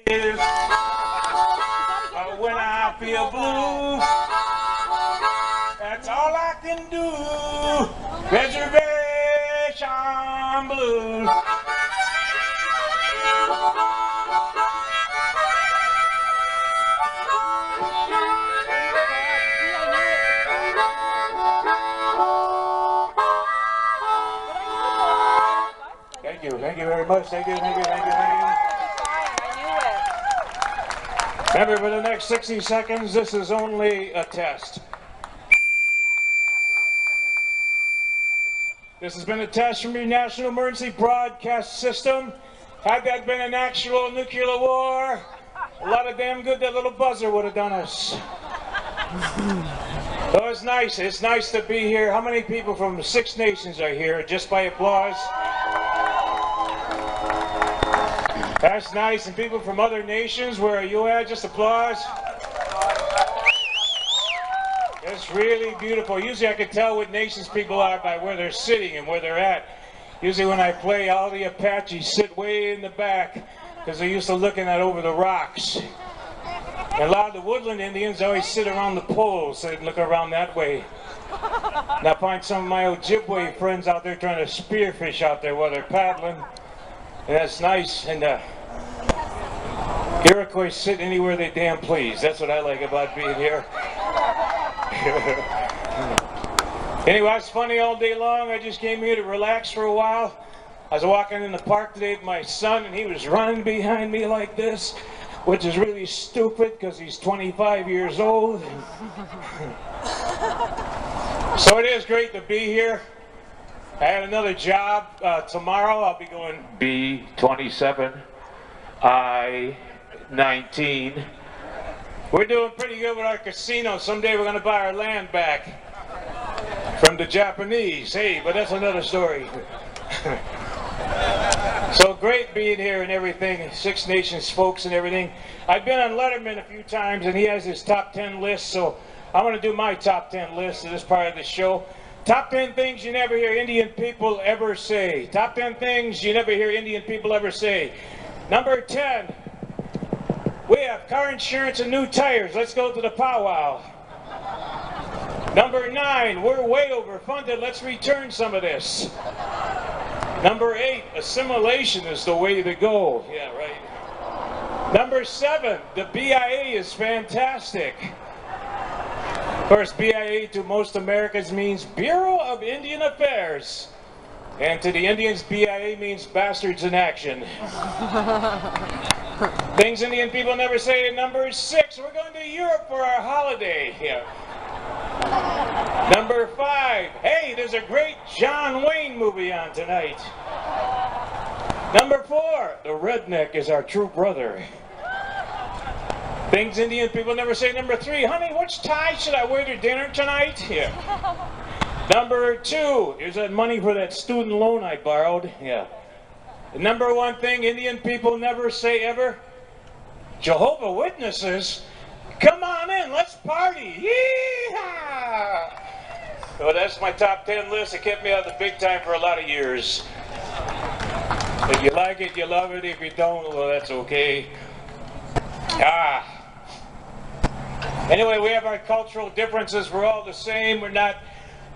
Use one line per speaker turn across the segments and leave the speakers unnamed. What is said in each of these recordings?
But when I feel blue, that's all I can do. Reservation blues. Thank you very much. Thank you. Remember, for the next 60 seconds, this is only a test. This has been a test from your National Emergency Broadcast System. Had that been an actual nuclear war, a lot of damn good that little buzzer would have done us. So it's nice. It's nice to be here. How many people from 6 nations are here just by applause? That's nice. And people from other nations, where are you at? Just applause. It's really beautiful. Usually I can tell what nations people are by where they're sitting and where they're at. Usually when I play, all the Apaches sit way in the back because they're used to looking at over the rocks. And a lot of the woodland Indians always sit around the poles and look around that way. And I find some of my Ojibwe friends out there trying to spearfish out there while they're paddling. And that's nice. And Iroquois sit anywhere they damn please. That's what I like about being here. Anyway, it's funny all day long. I just came here to relax for a while. I was walking in the park today with my son, and he was running behind me like this, which is really stupid because he's 25 years old. So it is great to be here. I had another job tomorrow. I'll be going B27, I-19. We're doing pretty good with our casino. Someday we're going to buy our land back from the Japanese. Hey, but that's another story. So great being here and everything. 6 Nations folks and everything. I've been on Letterman a few times, and he has his top 10 list, so I'm going to do my top 10 list of this part of the show. Top 10 things you never hear Indian people ever say. Top 10 things you never hear Indian people ever say. Number 10, we have car insurance and new tires. Let's go to the powwow. Number 9, we're way overfunded. Let's return some of this. Number 8, assimilation is the way to go. Yeah, right. Number 7, the BIA is fantastic. Of course, BIA to most Americans means Bureau of Indian Affairs. And to the Indians, BIA means bastards in action. Things Indian people never say. Number 6, we're going to Europe for our holiday. Yeah. Number 5, hey, there's a great John Wayne movie on tonight. Number 4, the redneck is our true brother. Things Indian people never say. Number 3, honey, which tie should I wear to dinner tonight? Yeah. Number 2, here's that money for that student loan I borrowed. Yeah. The number 1 thing Indian people never say ever, Jehovah's Witnesses, come on in, let's party. Yee-haw! So that's my top 10 list. It kept me out of the big time for a lot of years. If you like it, you love it. If you don't, well, that's okay. Anyway, we have our cultural differences. We're all the same. We're not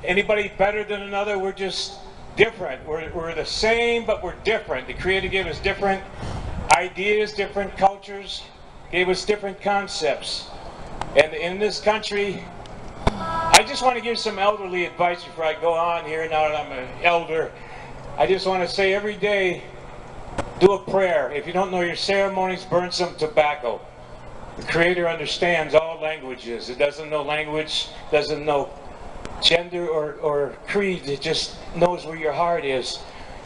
anybody better than another. We're just different. We're the same, but we're different. The Creator gave us different ideas, different cultures, gave us different concepts. And in this country, I just want to give some elderly advice before I go on here. Now that I'm an elder, I just want to say every day, do a prayer. If you don't know your ceremonies, burn some tobacco. The Creator understands all languages. It doesn't know language, doesn't know gender or creed. It just knows where your heart is.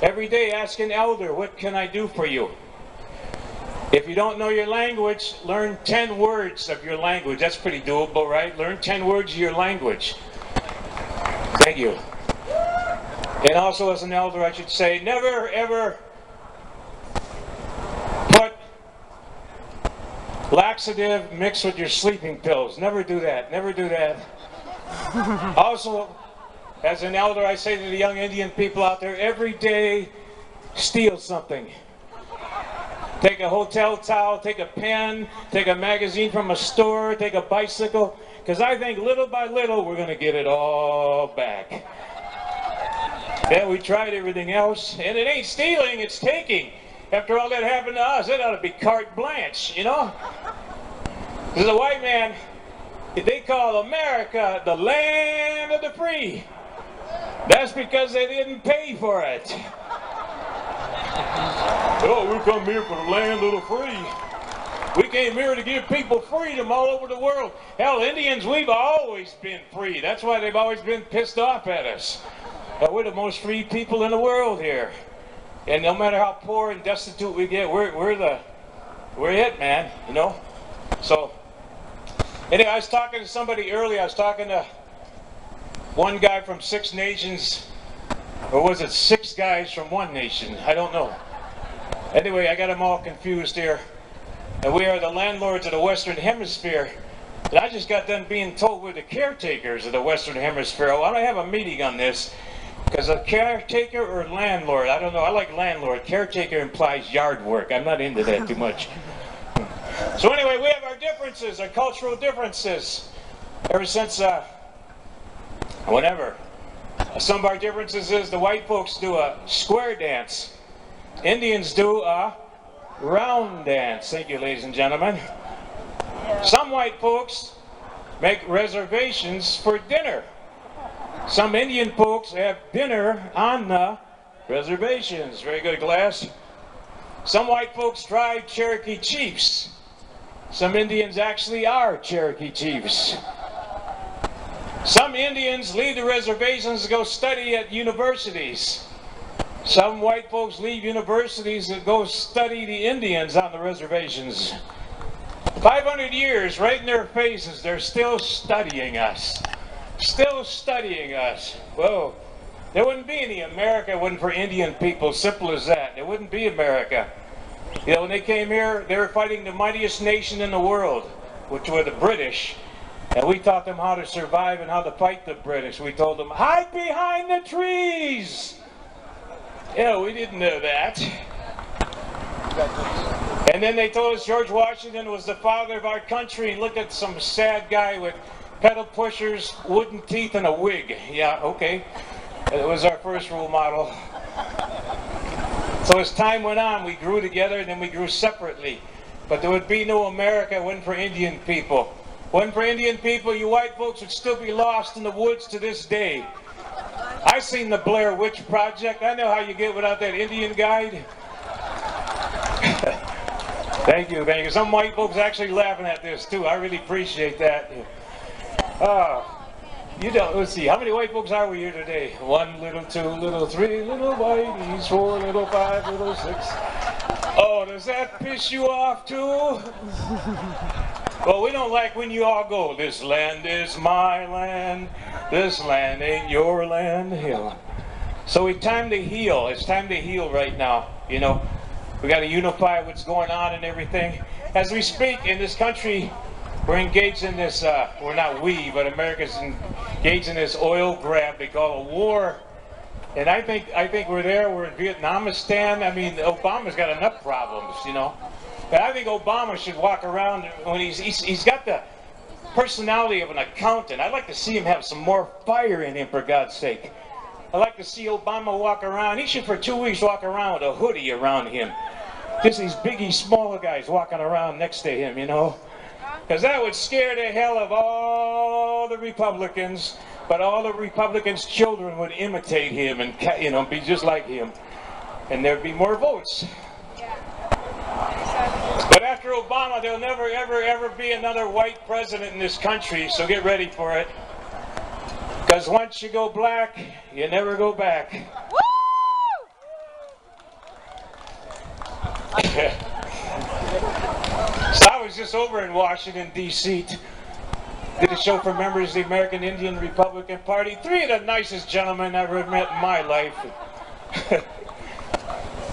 Every day ask an elder, what can I do for you? If you don't know your language, learn 10 words of your language. That's pretty doable, right? Learn 10 words of your language. Thank you. And also as an elder, I should say, never ever put laxative mixed with your sleeping pills. Never do that. Never do that. Also, as an elder, I say to the young Indian people out there, every day steal something. take a hotel towel, take a pen, take a magazine from a store, take a bicycle, because I think little by little we're going to get it all back. Yeah, we tried everything else, and it ain't stealing, it's taking. After all that happened to us, it ought to be carte blanche, you know? There's a white man, they call America the land of the free. That's because they didn't pay for it. Oh, we come here for the land of the free. We came here to give people freedom all over the world. Hell, Indians, we've always been free. That's why they've always been pissed off at us. We're the most free people in the world here. And no matter how poor and destitute we get, we're it, man, you know? So, anyway, I was talking to somebody earlier. I was talking to one guy from 6 nations, or was it 6 guys from 1 nation? I don't know. Anyway, I got them all confused here. And we are the landlords of the Western Hemisphere. And I just got done being told we're the caretakers of the Western Hemisphere. I want to have a meeting on this. Because a caretaker or landlord, I don't know, I like landlord. Caretaker implies yard work. I'm not into that too much. So anyway, we have our differences, our cultural differences. Ever since, whenever. Some of our differences is the white folks do a square dance. Indians do a round dance. Thank you, ladies and gentlemen. Some white folks make reservations for dinner. Some Indian folks have dinner on the reservations. Very good, class. Some white folks drive Cherokee Chiefs. Some Indians actually are Cherokee Chiefs. Some Indians leave the reservations to go study at universities. Some white folks leave universities to go study the Indians on the reservations. 500 years, right in their faces, they're still studying us. Still studying us. Whoa. There wouldn't be any America if it wasn't for Indian people. Simple as that. There wouldn't be America. You know, when they came here, they were fighting the mightiest nation in the world, which were the British. And we taught them how to survive and how to fight the British. We told them, hide behind the trees. Yeah, we didn't know that. And then they told us George Washington was the father of our country. And look at some sad guy with pedal pushers, wooden teeth, and a wig. Yeah, okay. It was our first role model. So as time went on, we grew together and then we grew separately. But there would be no America if it wasn't for Indian people. If it wasn't for Indian people, you white folks would still be lost in the woods to this day. I seen the Blair Witch Project. I know how you get without that Indian guide. Thank you, thank you. Some white folks actually laughing at this too. I really appreciate that. You don't, let's see, how many white folks are we here today? 1 little, 2 little, 3 little whiteys, 4 little, 5 little, 6. Oh, does that piss you off too? Well, we don't like when you all go, this land is my land, this land ain't your land. So it's time to heal. It's time to heal right now, you know. We got to unify what's going on and everything. As we speak in this country, we're engaged in this, well not we, but America's engaged in this oil grab they call a war. And I think we're there, we're in Vietnamistan. I mean, Obama's got enough problems, you know. But I think Obama should walk around when he's got the personality of an accountant. I'd like to see him have some more fire in him, for God's sake. I'd like to see Obama walk around. He should for 2 weeks walk around with a hoodie around him. Just these biggie, smaller guys walking around next to him, you know. Because that would scare the hell of all the Republicans, but all the Republicans' children would imitate him and, you know, be just like him. And there'd be more votes. But after Obama, there'll never, ever, ever be another white president in this country, so get ready for it. Because once you go black, you never go back. Woo! So I was just over in Washington, D.C. Did a show for members of the American Indian Republican Party. 3 of the nicest gentlemen I've ever met in my life.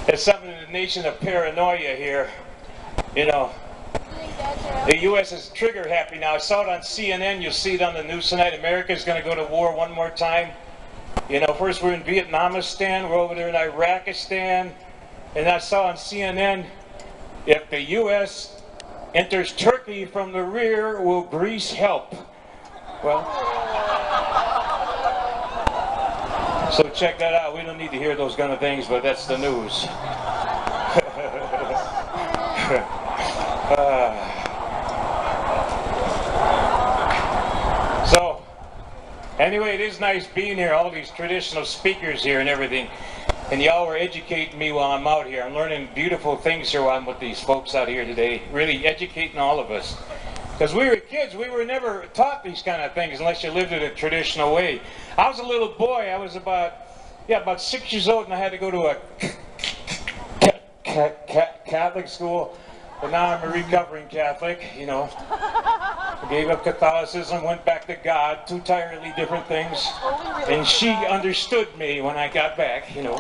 There's something in the nation of paranoia here. You know, the U.S. is trigger happy now. I saw it on CNN. You'll see it on the news tonight. America's going to go to war one more time. You know, first we're in Vietnamistan. We're over there in Iraqistan. And I saw on CNN If the U.S. enters Turkey from the rear, will Greece help? Well, so check that out. We don't need to hear those kind of things, but that's the news. So, anyway, it is nice being here, all these traditional speakers here and everything. And y'all were educating me while I'm out here. I'm learning beautiful things here while I'm with these folks out here today. Really educating all of us. Because we were kids, we were never taught these kind of things unless you lived it a traditional way. I was a little boy, I was about 6 years old, and I had to go to a Catholic school. But now I'm a recovering Catholic, you know. I gave up Catholicism, went back to God, two entirely different things. And she understood me when I got back, you know.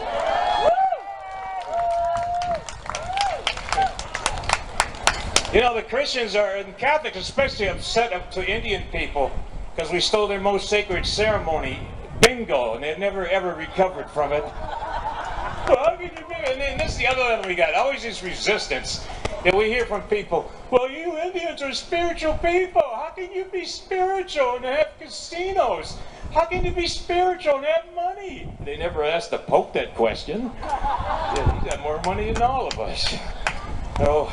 You know, the Christians are, and Catholics especially, upset up to Indian people because we stole their most sacred ceremony, bingo, and they've never ever recovered from it. Well, how can you be? And then this is the other one we got. Always this resistance that we hear from people. Well, you Indians are spiritual people. How can you be spiritual and have casinos? How can you be spiritual and have money? They never asked the Pope that question. Yeah, he's got more money than all of us. So,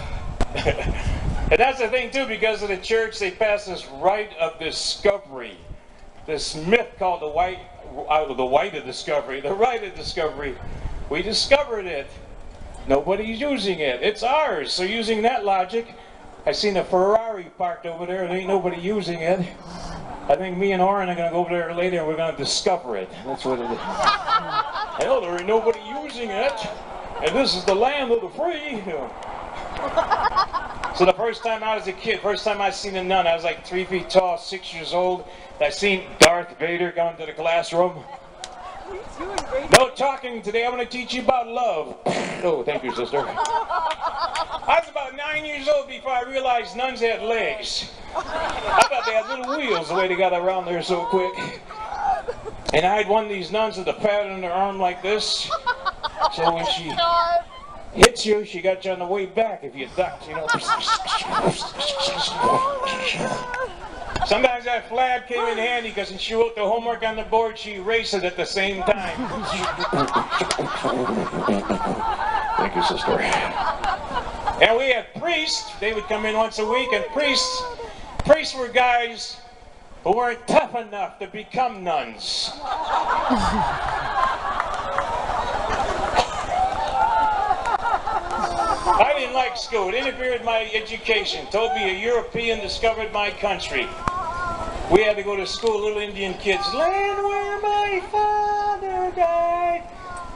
and that's the thing too, because of the church, they passed this right of discovery. This myth called the right of discovery. The right of discovery. We discovered it. Nobody's using it. It's ours. So using that logic, I seen a Ferrari parked over there and ain't nobody using it. I think me and Oren are going to go over there later and we're going to discover it. That's what it is. Hell, there ain't nobody using it. And this is the land of the free. So the first time I was a kid, first time I seen a nun, I was like 3 feet tall, 6 years old. I seen Darth Vader come to the classroom. No talking today. I'm going to teach you about love. Oh, thank you, sister. I was about 9 years old before I realized nuns had legs. I thought they had little wheels the way they got around there so quick. And I had one of these nuns with a pad on her arm like this. So when she hits you, she got you on the way back if you ducked, you know. Sometimes that flab came in handy because when she wrote the homework on the board, she erased it at the same time. Thank you, sister. And we had priests. They would come in once a week, and priests were guys who weren't tough enough to become nuns. I didn't like school. It interfered with my education. Told me a European discovered my country. We had to go to school, little Indian kids. Land where my father died.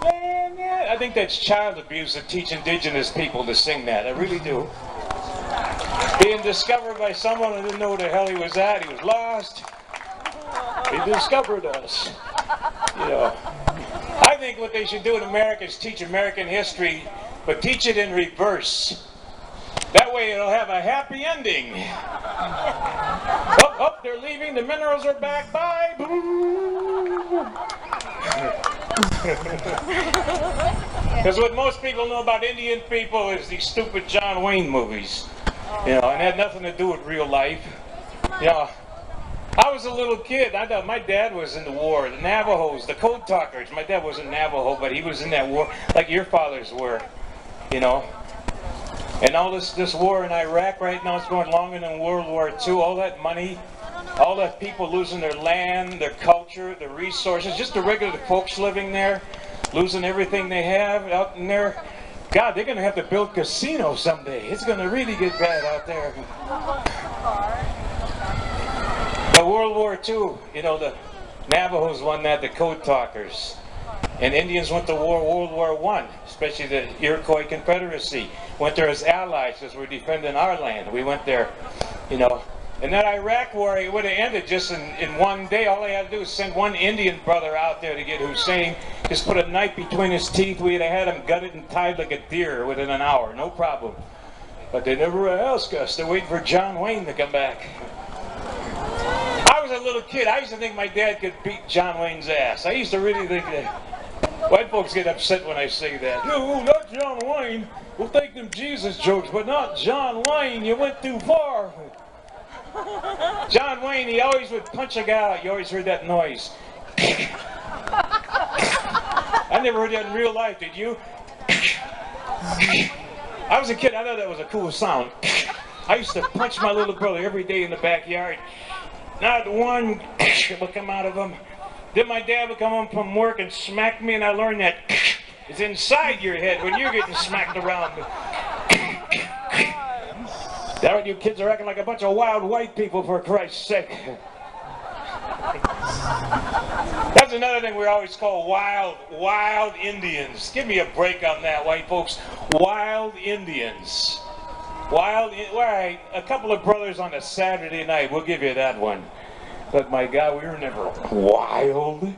Land, yeah. I think that's child abuse to teach indigenous people to sing that. I really do. Being discovered by someone who didn't know where the hell he was at. He was lost. He discovered us. You know. I think what they should do in America is teach American history, but teach it in reverse. That way it'll have a happy ending. Oh, they're leaving. The minerals are back. Bye. Because what most people know about Indian people is these stupid John Wayne movies. You know, and it had nothing to do with real life. You know, I was a little kid. I thought my dad was in the war. The Navajos, the Code Talkers. My dad wasn't Navajo, but he was in that war like your fathers were. You know, and all this war in Iraq right now is going longer than World War II. All that money, all that people losing their land, their culture, their resources, just the regular folks living there, losing everything they have out in there. God, they're going to have to build casinos someday. It's going to really get bad out there. But World War II, you know, the Navajos won that, the Code Talkers. And Indians went to war, World War I, especially the Iroquois Confederacy. Went there as allies because we're defending our land. We went there, you know. And that Iraq war, it would have ended just in one day. All they had to do was send one Indian brother out there to get Hussein. Just put a knife between his teeth. We'd have had him gutted and tied like a deer within an hour. No problem. But they never asked us. They're waiting for John Wayne to come back. I was a little kid. I used to think my dad could beat John Wayne's ass. I used to really think that. White folks get upset when I say that. No, not John Wayne. we'll take them Jesus jokes, but not John Wayne. You went too far. John Wayne, he always would punch a guy out. You always heard that noise. I never heard that in real life, did you? I was a kid, I thought that was a cool sound. I used to punch my little brother every day in the backyard. Not one would come out of him. Then my dad would come home from work and smack me, and I learned that it's inside your head when you're getting smacked around. That what you kids are acting like a bunch of wild white people, for Christ's sake. That's another thing we always call wild Indians. Give me a break on that, white folks. Wild Indians. Right, a couple of brothers on a Saturday night, we'll give you that one. But my God, we were never wild.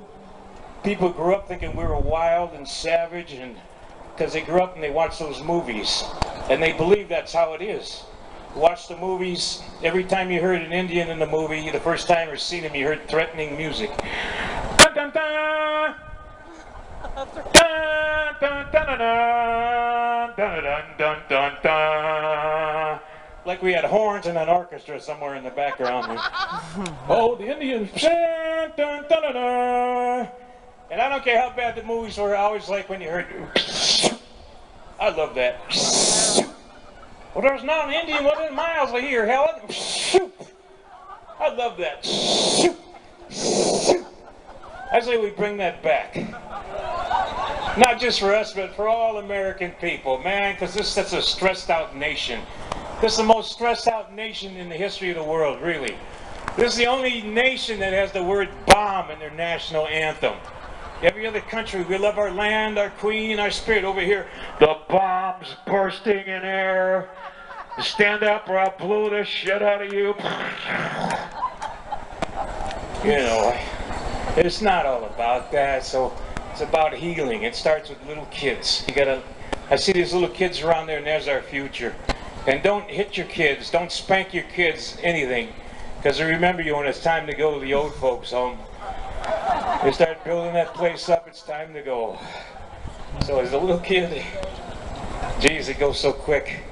People grew up thinking we were wild and savage, and because they grew up and they watched those movies. And they believe that's how it is. Watch the movies. Every time you heard an Indian in the movie, the first time you seen him, you heard threatening music. Dun, dun, dun. Dun, dun, dun, dun, dun, dun, dun, dun, dun. Like we had horns and an orchestra somewhere in the background. Oh, the Indians. Dun, dun, dun, dun, dun. And I don't care how bad the movies were, I always like when you heard. I love that. Well, there's not an Indian within miles of here, Helen. I love that. I say we bring that back. Not just for us, but for all American people, man, because that's a stressed out nation. This is the most stressed out nation in the history of the world, really. This is the only nation that has the word bomb in their national anthem. Every other country, we love our land, our queen, our spirit. Over here, the bombs bursting in air. Stand up or I'll blow the shit out of you. You know, it's not all about that. So it's about healing. It starts with little kids. I see these little kids around there, and there's our future. And don't hit your kids. Don't spank your kids, anything. Because they remember you when it's time to go to the old folks' home. They start building that place up, it's time to go. So as a little kid, geez, it goes so quick.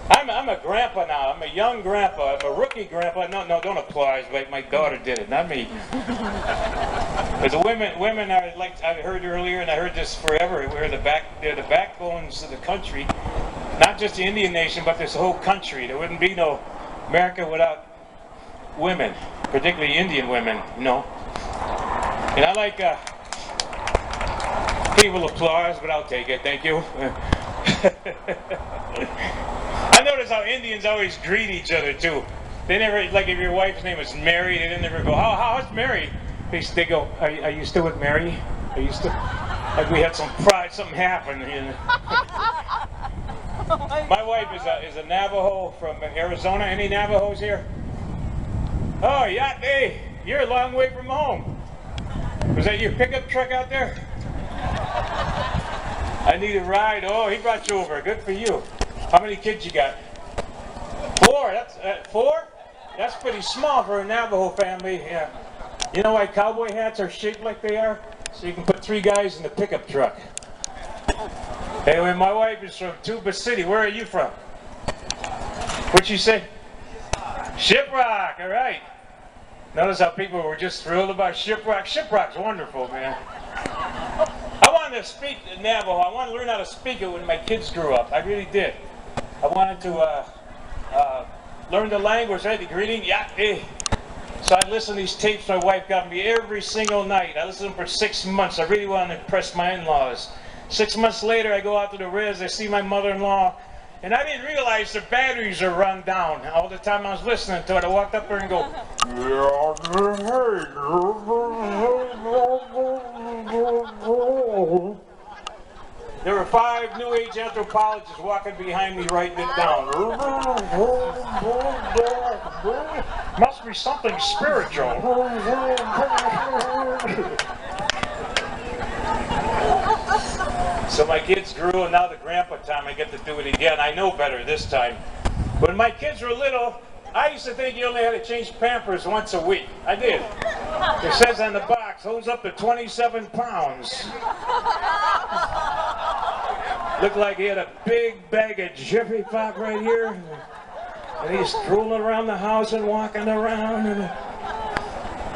I'm a grandpa now. I'm a young grandpa. I'm a rookie grandpa. No, don't applaud. My daughter did it, not me. But the women are like I heard earlier, and I heard this forever. They're the backbones of the country. Not just the Indian nation, but this whole country. There wouldn't be no America without women, particularly Indian women, you know. And I like people applause, but I'll take it, thank you. I notice how Indians always greet each other too. They never, like if your wife's name is Mary, they didn't ever go, how's Mary? They go, are you still with Mary? Are you still? Like we had some pride, something happened. You know? My wife is a Navajo from Arizona. Any Navajos here? Oh, yeah, hey, you're a long way from home. Was that your pickup truck out there? I need a ride. Oh, he brought you over. Good for you. How many kids you got? 4. That's 4? That's pretty small for a Navajo family. Yeah. You know why cowboy hats are shaped like they are? So you can put 3 guys in the pickup truck. Anyway, my wife is from Tuba City. Where are you from? What'd she say? Shiprock. All right. Notice how people were just thrilled about Shiprock. Shiprock's wonderful, man. I wanted to speak Navajo. I wanted to learn how to speak it when my kids grew up. I really did. I wanted to learn the language, right? The greeting, yeah, eh. So I'd listen to these tapes my wife got me every single night. I listened to them for 6 months. I really wanted to impress my in-laws. 6 months later, I go out to the res. I see my mother-in-law. And I didn't realize their batteries are run down. All the time I was listening to it, I walked up there and go, there were 5 New Age anthropologists walking behind me writing it down. Must be something spiritual. So my kids grew, and now the grandpa time I get to do it again. I know better this time. When my kids were little, I used to think you only had to change Pampers once a week. I did. It says on the box, holds up to 27 pounds. Looked like he had a big bag of Jiffy Pop right here. And he's strolling around the house and walking around. And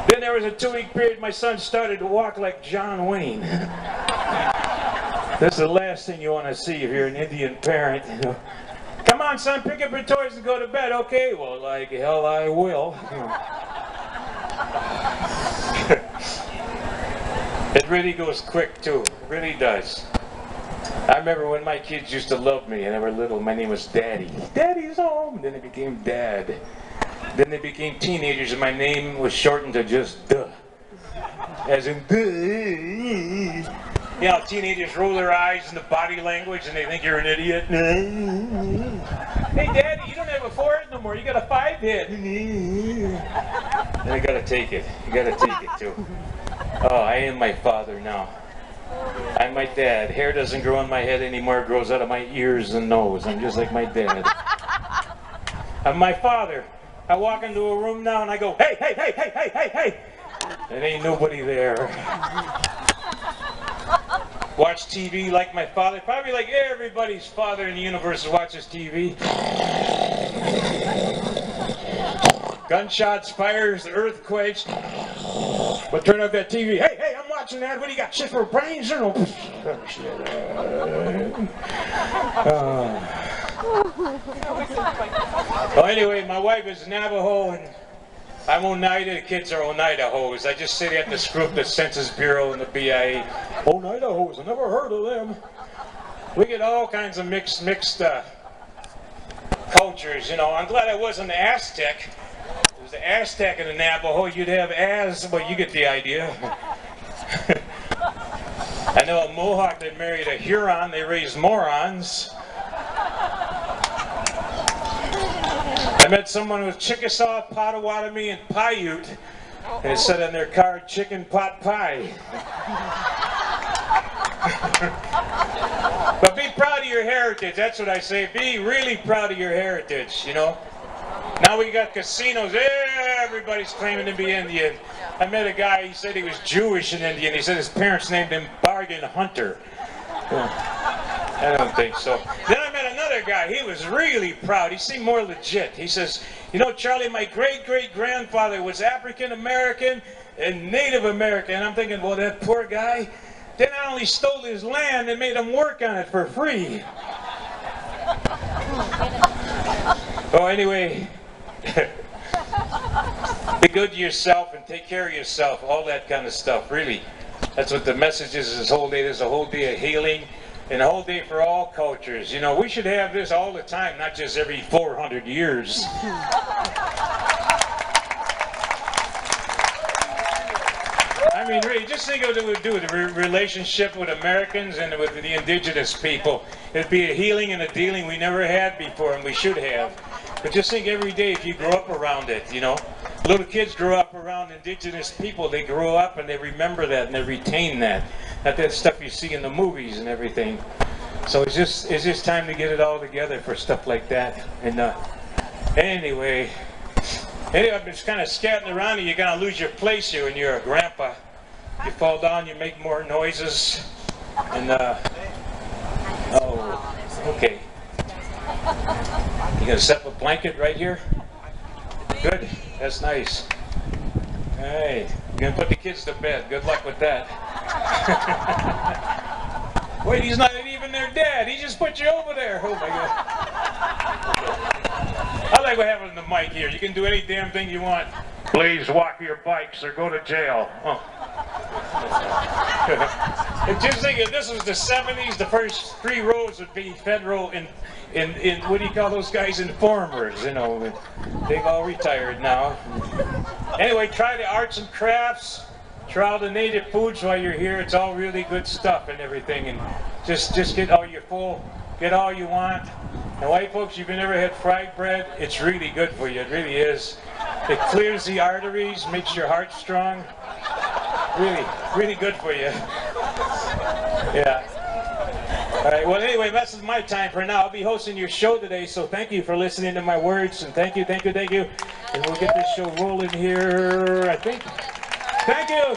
then there was a 2-week period my son started to walk like John Wayne. That's the last thing you want to see if you're an Indian parent. You know. Come on, son, pick up your toys and go to bed. Okay, well, like hell I will. It really goes quick, too. It really does. I remember when my kids used to love me, and they were little, my name was Daddy. Daddy's home! And then it became Dad. Then they became teenagers, and my name was shortened to just Duh. As in, Duh. You know, teenagers roll their eyes in the body language, and they think you're an idiot. Hey, Daddy, you don't have a forehead no more. You got a 5-head. And you gotta take it. You gotta take it, too. Oh, I am my father now. I'm my dad. Hair doesn't grow on my head anymore. It grows out of my ears and nose. I'm just like my dad. I'm my father. I walk into a room now and I go, hey, hey, hey, hey, hey, hey, hey. There ain't nobody there. Watch TV like my father. Probably like everybody's father in the universe watches TV. Gunshots, fires, earthquakes. But turn off that TV. Hey, hey, I'm watching that. What do you got? Shit for brains? Or no? Well, anyway, my wife is Navajo and I'm Oneida. The kids are Oneidahos. I just sit at this group, the Census Bureau and the BIA. Oneidahos, I never heard of them. We get all kinds of mixed cultures, you know. I'm glad I wasn't an Aztec. There's the Aztec and the Navajo. You'd have well, you get the idea. I know a Mohawk that married a Huron. They raised morons. I met someone with Chickasaw, Potawatomi, and Paiute, and it said on their card, chicken pot pie. But be proud of your heritage. That's what I say. Be really proud of your heritage, you know. Now we got casinos. Everybody's claiming to be Indian. I met a guy, he said he was Jewish and Indian. He said his parents named him Bargain Hunter. I don't think so. Then I met another guy. He was really proud. He seemed more legit. He says, you know, Charlie, my great-great-grandfather was African-American and Native American. And I'm thinking, well, that poor guy, they not only stole his land, they made him work on it for free. Oh, anyway, be good to yourself and take care of yourself, all that kind of stuff, really. That's what the message is this whole day. There's a whole day of healing and a whole day for all cultures. You know, we should have this all the time, not just every 400 years. I mean, really, just think of what it would do with the relationship with Americans and with the indigenous people. It'd be a healing and a dealing we never had before, and we should have. But just think every day if you grow up around it, you know. Little kids grow up around indigenous people. They grow up and they remember that and they retain that. Not that stuff you see in the movies and everything. So it's just time to get it all together for stuff like that. And anyway, I've been kind of scatting around and you're going to lose your place here when you're a grandpa. You fall down, you make more noises. And, oh, okay. You going to set up a blanket right here? Good. That's nice. All right. You're going to put the kids to bed. Good luck with that. Wait, he's not even their dad. He just put you over there. Oh, my God. I like what happened in the mic here. You can do any damn thing you want. Please walk your bikes or go to jail. Oh. And just think, if this was the 70s, the first 3 rows would be federal in what do you call those guys? Informers, you know. They've all retired now. Anyway, try the arts and crafts. Try all the native foods while you're here. It's all really good stuff and everything. And just get all your full, get all you want. And white folks, if you've never had fried bread, it's really good for you. It really is. It clears the arteries, makes your heart strong. Really, really good for you. Yeah. All right, well, anyway, this is my time for now. I'll be hosting your show today, so thank you for listening to my words, and thank you. And we'll get this show rolling here, I think. Thank you.